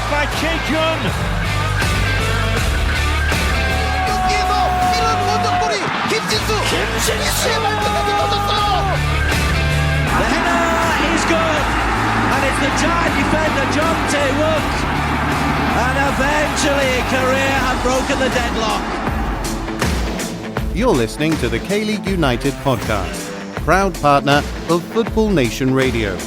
by Incheon. 여기에서 이런 원정골이 김진수의 발끝까지 터졌어요. The header is good, and it's the giant defender John Tae-wook, and eventually Korea have broken the deadlock. You're listening to the K-League United podcast, proud partner of Football Nation Radio.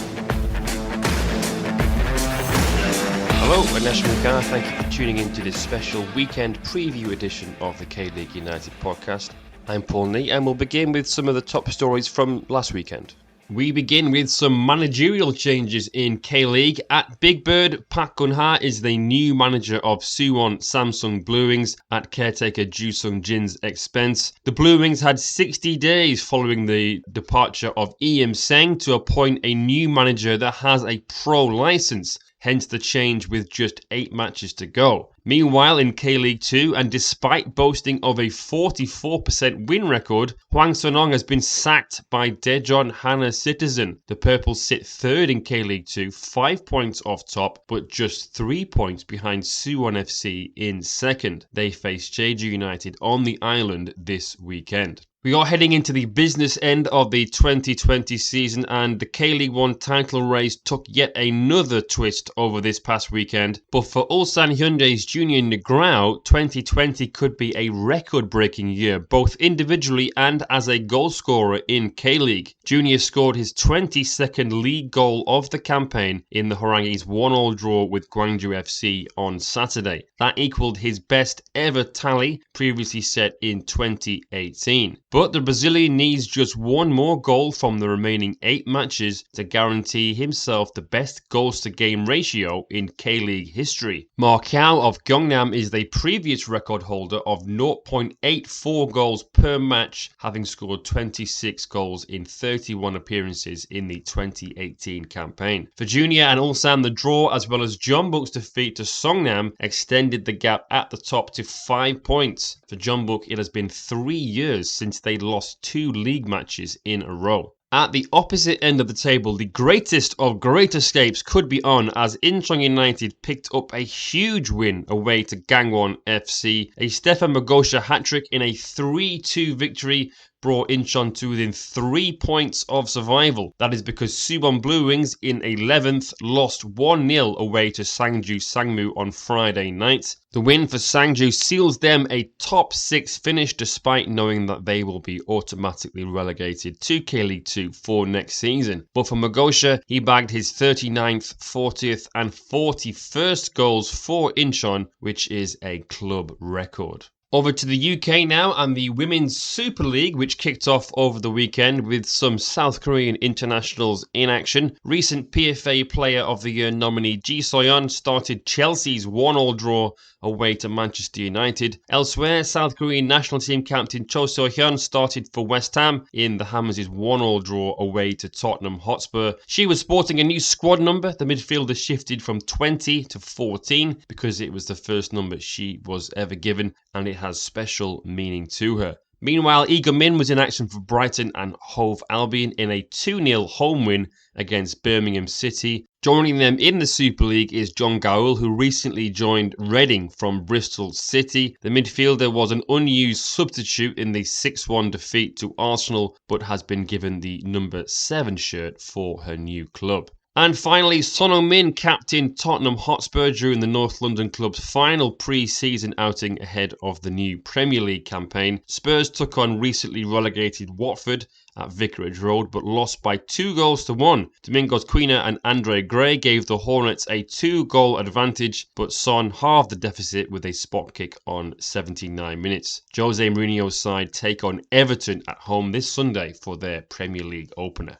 Hello, Anesh Mukhar. Thank you for tuning in to this special weekend preview edition of the K-League United podcast. I'm Paul Nee, and we'll begin with some of the top stories from last weekend. We begin with some managerial changes in K-League. At Big Bird, Park Geun-ha is the new manager of Suwon Samsung Blue Wings at caretaker Joo Sung-jin's expense. The Blue Wings had 60 days following the departure of Eum Seng to appoint a new manager that has a pro license. Hence the change with just 8 matches to go. Meanwhile, in K-League 2, and despite boasting of a 44% win record, Hwang Sun-ong has been sacked by Daejeon Hana Citizen. The Purples sit third in K-League 2, 5 points off top, but just 3 points behind Suwon FC in second. They face Jeju United on the island this weekend. We are heading into the business end of the 2020 season, and the K-League 1 title race took yet another twist over this past weekend. But for Ulsan Hyundai's Junior Negrao, 2020 could be a record-breaking year, both individually and as a goalscorer in K-League. Junior scored his 22nd league goal of the campaign in the Horangi's 1-1 draw with Guangzhou Fc on Saturday. That equalled his best ever tally, previously set in 2018. But the Brazilian needs just one more goal from the remaining 8 matches to guarantee himself the best goals-to-game ratio in K-League history. Marquee of Gyeongnam is the previous record holder of 0.84 goals per match, having scored 26 goals in 31 appearances in the 2018 campaign. For Junior and Ulsan, the draw as well as Jeonbuk's defeat to Songnam extended the gap at the top to 5 points. For Jeonbuk, it has been 3 years since they lost 2 league matches in a row. At the opposite end of the table, the greatest of great escapes could be on as Incheon United picked up a huge win away to Gangwon FC. A Stefan Magosha hat-trick in a 3-2 victory brought Incheon to within 3 points of survival. That is because Suwon Blue Wings in 11th lost 1-0 away to Sangju Sangmu on Friday night. The win for Sangju seals them a top 6 finish despite knowing that they will be automatically relegated to K-League 2 for next season. But for Magosha, he bagged his 39th, 40th and 41st goals for Incheon, which is a club record. Over to the UK now, and the Women's Super League, which kicked off over the weekend with some South Korean internationals in action. Recent PFA Player of the Year nominee Ji So-yeon started Chelsea's 1-1 draw away to Manchester United. Elsewhere, South Korean national team captain Cho So-hyun started for West Ham in the Hammers' 1-1 draw away to Tottenham Hotspur. She was sporting a new squad number. The midfielder shifted from 20 to 14 because it was the first number she was ever given, and it has special meaning to her. Meanwhile, Lee Min was in action for Brighton and Hove Albion in a 2-0 home win against Birmingham City. Joining them in the Super League is John Gaul, who recently joined Reading from Bristol City. The midfielder was an unused substitute in the 6-1 defeat to Arsenal, but has been given the number 7 shirt for her new club. And finally, Son Heung-min captained Tottenham Hotspur during the North London club's final pre-season outing ahead of the new Premier League campaign. Spurs took on recently relegated Watford at Vicarage Road, but lost by 2-1. Domingos Quina and Andre Gray gave the Hornets a 2-goal advantage, but Son halved the deficit with a spot kick on 79 minutes. Jose Mourinho's side take on Everton at home this Sunday for their Premier League opener.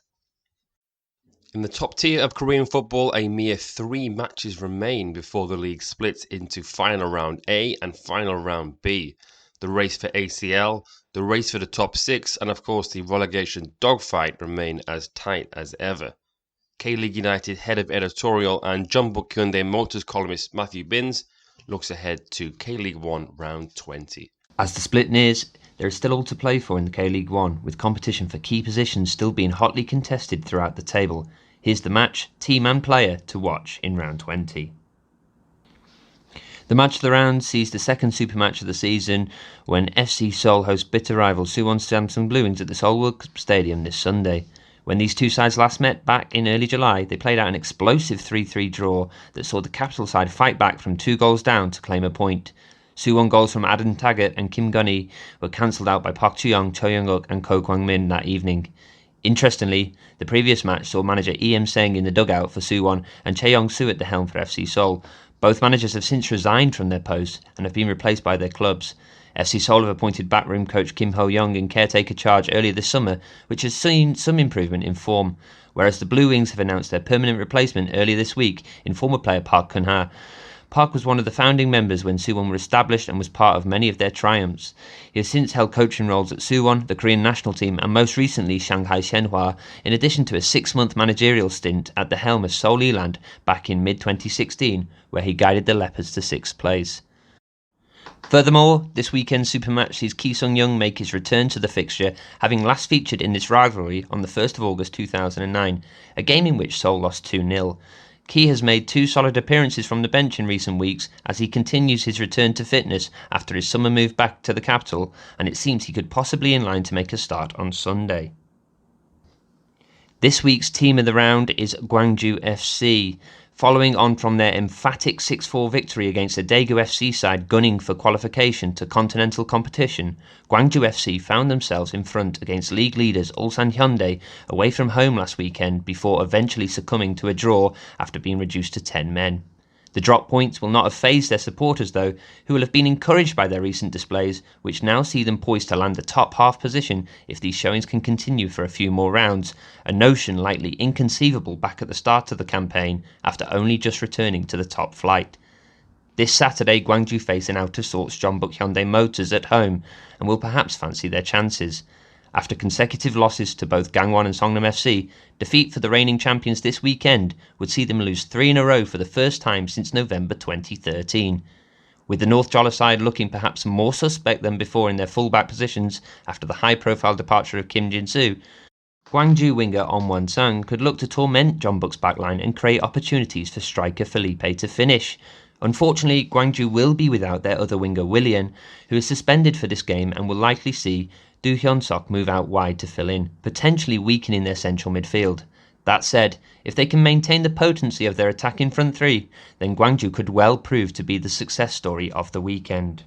In the top tier of Korean football, a mere 3 matches remain before the league splits into Final Round A and Final Round B. The race for ACL, the race for the top 6, and of course the relegation dogfight remain as tight as ever. K-League United head of editorial and Jeonbuk Hyundai Motors columnist Matthew Binns looks ahead to K-League 1 Round 20. As the split nears, there is still all to play for in the K-League 1, with competition for key positions still being hotly contested throughout the table. Here's the match, team and player to watch in Round 20. The match of the round sees the second super match of the season when FC Seoul host bitter rival Suwon Samsung Blue Wings at the Seoul World Cup Stadium this Sunday. When these two sides last met back in early July, they played out an explosive 3-3 draw that saw the capital side fight back from 2 goals down to claim a point. Suwon goals from Adam Taggart and Kim Gunny were cancelled out by Park Chu-young, Cho Young-uk and Ko Kwang-min that evening. Interestingly, the previous match saw manager E.M. Seng in the dugout for Suwon and Chae Yong-soo at the helm for FC Seoul. Both managers have since resigned from their posts and have been replaced by their clubs. FC Seoul have appointed backroom coach Kim Ho-young in caretaker charge earlier this summer, which has seen some improvement in form, whereas the Blue Wings have announced their permanent replacement earlier this week in former player Park Kun-ha. Park was one of the founding members when Suwon were established and was part of many of their triumphs. He has since held coaching roles at Suwon, the Korean national team, and most recently Shanghai Shenhua, in addition to a 6-month managerial stint at the helm of Seoul Eland back in mid-2016, where he guided the Leopards to 6th place. Furthermore, this weekend's super match sees Ki Sung-young make his return to the fixture, having last featured in this rivalry on the 1st of August 2009, a game in which Seoul lost 2-0. Ki has made 2 solid appearances from the bench in recent weeks as he continues his return to fitness after his summer move back to the capital, and it seems he could possibly be in line to make a start on Sunday. This week's team of the round is Guangzhou Fc. Following on from their emphatic 6-4 victory against the Daegu FC side gunning for qualification to continental competition, Guangzhou FC found themselves in front against league leaders Ulsan Hyundai away from home last weekend before eventually succumbing to a draw after being reduced to 10 men. The drop points will not have fazed their supporters though, who will have been encouraged by their recent displays, which now see them poised to land a top half position if these showings can continue for a few more rounds, a notion likely inconceivable back at the start of the campaign after only just returning to the top flight. This Saturday, Guangzhou face an out-of-sorts Jeonbuk Hyundai Motors at home and will perhaps fancy their chances. After consecutive losses to both Gangwon and Songnam FC, defeat for the reigning champions this weekend would see them lose 3 in a row for the first time since November 2013. With the North Jolla side looking perhaps more suspect than before in their full-back positions after the high-profile departure of Kim Jin-soo, Guangzhou winger On Won-sang could look to torment Jeonbuk's backline and create opportunities for striker Felipe to finish. Unfortunately, Guangzhou will be without their other winger Willian, who is suspended for this game and will likely see Do Hyun-sok move out wide to fill in, potentially weakening their central midfield. That said, if they can maintain the potency of their attacking front three, then Guangzhou could well prove to be the success story of the weekend.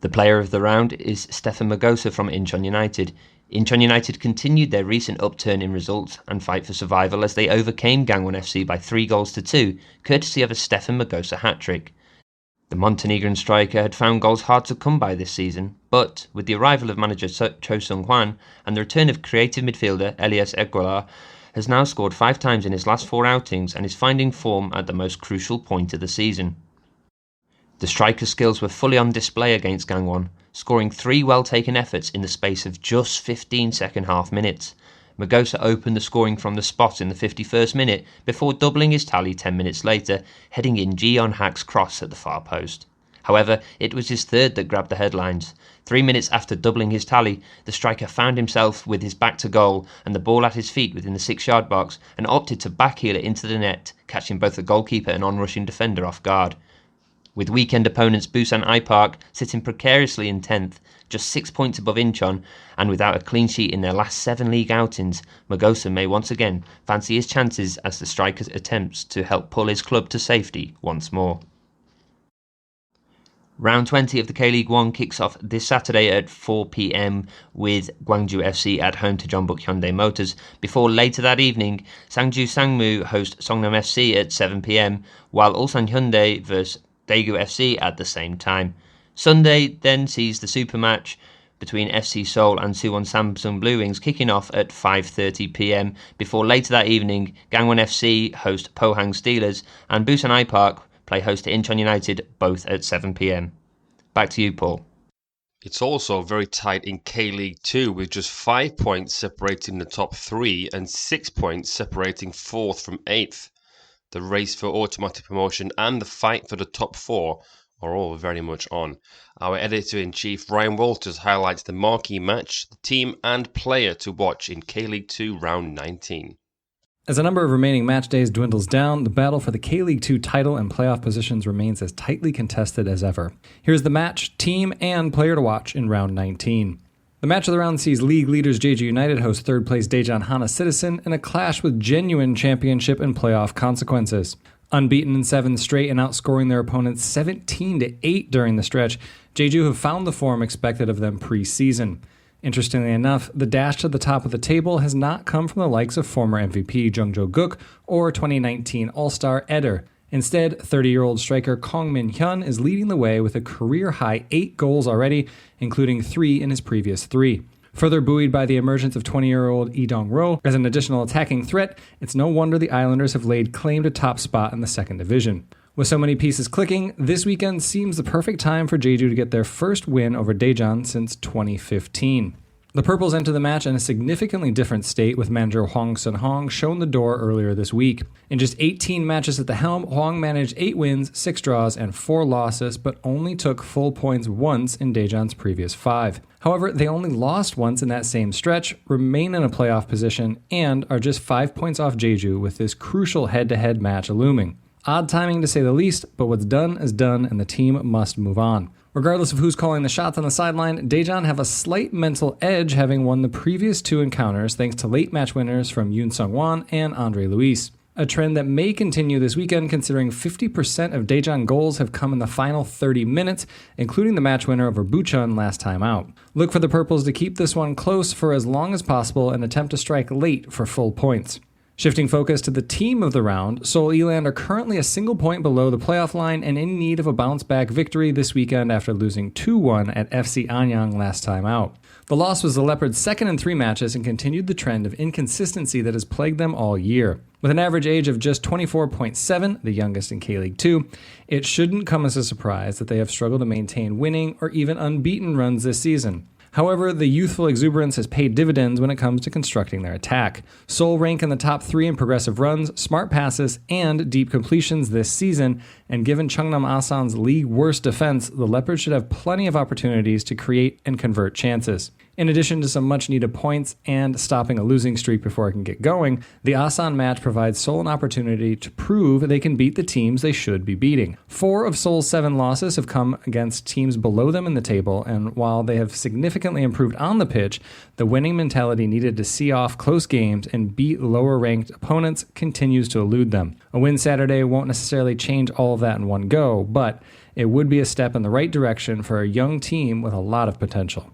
The player of the round is Stefan Magosa from Incheon United. Incheon United continued their recent upturn in results and fight for survival as they overcame Gangwon FC by 3-2, courtesy of a Stefan Magosa hat-trick. The Montenegrin striker had found goals hard to come by this season, but with the arrival of manager Cho Sung-hwan and the return of creative midfielder Elias Egwalar, has now scored 5 times in his last 4 outings and is finding form at the most crucial point of the season. The striker's skills were fully on display against Gangwon, scoring 3 well-taken efforts in the space of just 15 second-half minutes. Magosa opened the scoring from the spot in the 51st minute before doubling his tally 10 minutes later, heading in Ji Yeon-hak's cross at the far post. However, it was his third that grabbed the headlines. 3 minutes after doubling his tally, the striker found himself with his back to goal and the ball at his feet within the 6-yard box and opted to backheel it into the net, catching both the goalkeeper and on-rushing defender off guard. With weekend opponents Busan I-Park sitting precariously in 10th, just 6 points above Incheon, and without a clean sheet in their last 7 league outings, Magosa may once again fancy his chances as the striker attempts to help pull his club to safety once more. Round 20 of the K-League 1 kicks off this Saturday at 4 p.m. with Guangzhou FC at home to Jeonbuk Hyundai Motors, before later that evening Sangju Sangmu host Songnam FC at 7 p.m, while Ulsan Hyundai vs Daegu FC at the same time. Sunday then sees the super match between FC Seoul and Suwon Samsung Blue Wings kicking off at 5:30 p.m, before later that evening Gangwon FC host Pohang Steelers and Busan I-Park play host to Incheon United, both at 7 p.m. Back to you, Paul. It's also very tight in K-League 2 with just 5 points separating the top 3 and 6 points separating 4th from 8th. The race for automatic promotion and the fight for the top 4 are all very much on. Our editor-in-chief Ryan Walters highlights the marquee match, the team and player to watch in K-League 2 round 19. As the number of remaining match days dwindles down, the battle for the K-League 2 title and playoff positions remains as tightly contested as ever. Here's the match, team, and player to watch in round 19. The match of the round sees league leaders Jeju United host third place Daejeon Hana Citizen in a clash with genuine championship and playoff consequences. Unbeaten in 7 straight and outscoring their opponents 17-8 during the stretch, Jeju have found the form expected of them pre-season. Interestingly enough, the dash to the top of the table has not come from the likes of former MVP Jung Jo-guk or 2019 All-Star Eder. Instead, 30-year-old striker Kong Min-hyun is leading the way with a career-high 8 goals already, including 3 in his previous 3. Further buoyed by the emergence of 20-year-old Lee Dong-ro as an additional attacking threat, it's no wonder the Islanders have laid claim to top spot in the second division. With so many pieces clicking, this weekend seems the perfect time for Jeju to get their first win over Daejeon since 2015. The Purples enter the match in a significantly different state, with manager Hwang Sun-hong shown the door earlier this week. In just 18 matches at the helm, Hwang managed 8 wins, 6 draws, and 4 losses, but only took full points once in Daejeon's previous 5. However, they only lost once in that same stretch, remain in a playoff position, and are just 5 points off Jeju with this crucial head-to-head match looming. Odd timing to say the least, but what's done is done and the team must move on. Regardless of who's calling the shots on the sideline, Daejeon have a slight mental edge, having won the previous 2 encounters thanks to late match winners from Yoon Sung-won and Andre Luis. A trend that may continue this weekend, considering 50% of Daejeon goals have come in the final 30 minutes, including the match winner over Bucheon last time out. Look for the Purples to keep this one close for as long as possible and attempt to strike late for full points. Shifting focus to the team of the round, Seoul Eland are currently a single point below the playoff line and in need of a bounce-back victory this weekend after losing 2-1 at FC Anyang last time out. The loss was the Leopards' second in 3 matches and continued the trend of inconsistency that has plagued them all year. With an average age of just 24.7, the youngest in K-League 2, it shouldn't come as a surprise that they have struggled to maintain winning or even unbeaten runs this season. However, the youthful exuberance has paid dividends when it comes to constructing their attack. Seoul rank in the top 3 in progressive runs, smart passes, and deep completions this season, and given Cheongnam Asan's league worst defense, the Leopards should have plenty of opportunities to create and convert chances. In addition to some much-needed points and stopping a losing streak before it can get going, the Asan match provides Seoul an opportunity to prove they can beat the teams they should be beating. 4 of Seoul's 7 losses have come against teams below them in the table, and while they have significantly improved on the pitch, the winning mentality needed to see off close games and beat lower-ranked opponents continues to elude them. A win Saturday won't necessarily change all of that in one go, but it would be a step in the right direction for a young team with a lot of potential.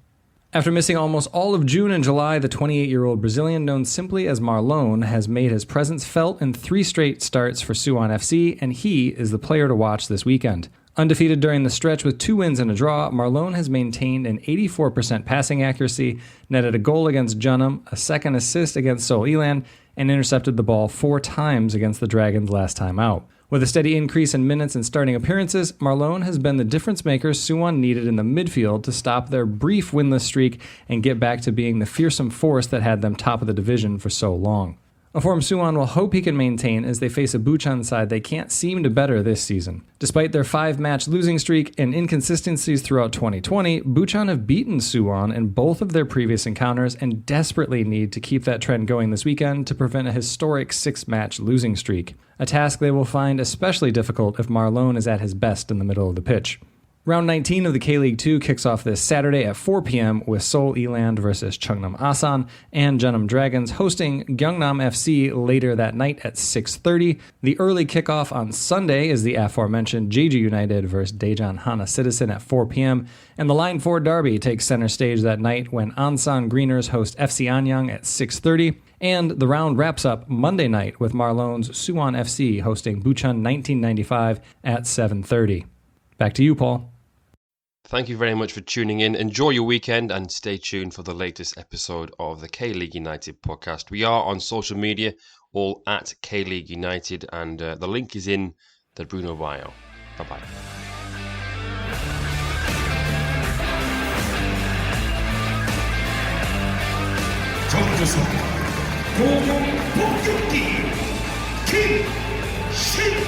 After missing almost all of June and July, the 28-year-old Brazilian known simply as Marlon has made his presence felt in 3 straight starts for Suwon FC, and he is the player to watch this weekend. Undefeated during the stretch with 2 wins and a draw, Marlon has maintained an 84% passing accuracy, netted a goal against Jeonnam, a second assist against Seoul Eland, and intercepted the ball 4 times against the Dragons last time out. With a steady increase in minutes and starting appearances, Marlon has been the difference maker Suwon needed in the midfield to stop their brief winless streak and get back to being the fearsome force that had them top of the division for so long. A form Suwon will hope he can maintain as they face a Bucheon side they can't seem to better this season. Despite their 5-match losing streak and inconsistencies throughout 2020, Bucheon have beaten Suwon in both of their previous encounters and desperately need to keep that trend going this weekend to prevent a historic 6-match losing streak. A task they will find especially difficult if Marlon is at his best in the middle of the pitch. Round 19 of the K-League 2 kicks off this Saturday at 4 p.m. with Seoul Eland versus Cheongnam Asan and Jeonnam Dragons hosting Gyeongnam FC later that night at 6:30. The early kickoff on Sunday is the aforementioned Jeju United versus Daejeon Hana Citizen at 4 p.m. and the Line 4 Derby takes center stage that night when Ansan Greeners host FC Anyang at 6:30. And the round wraps up Monday night with Marlon's Suwon FC hosting Bucheon 1995 at 7:30. Back to you, Paul. Thank you very much for tuning in. Enjoy your weekend and stay tuned for the latest episode of the K-League United podcast. We are on social media, all at K-League United, and the link is in the Bruno bio. Bye-bye. 정주성 공격 복귀 김신우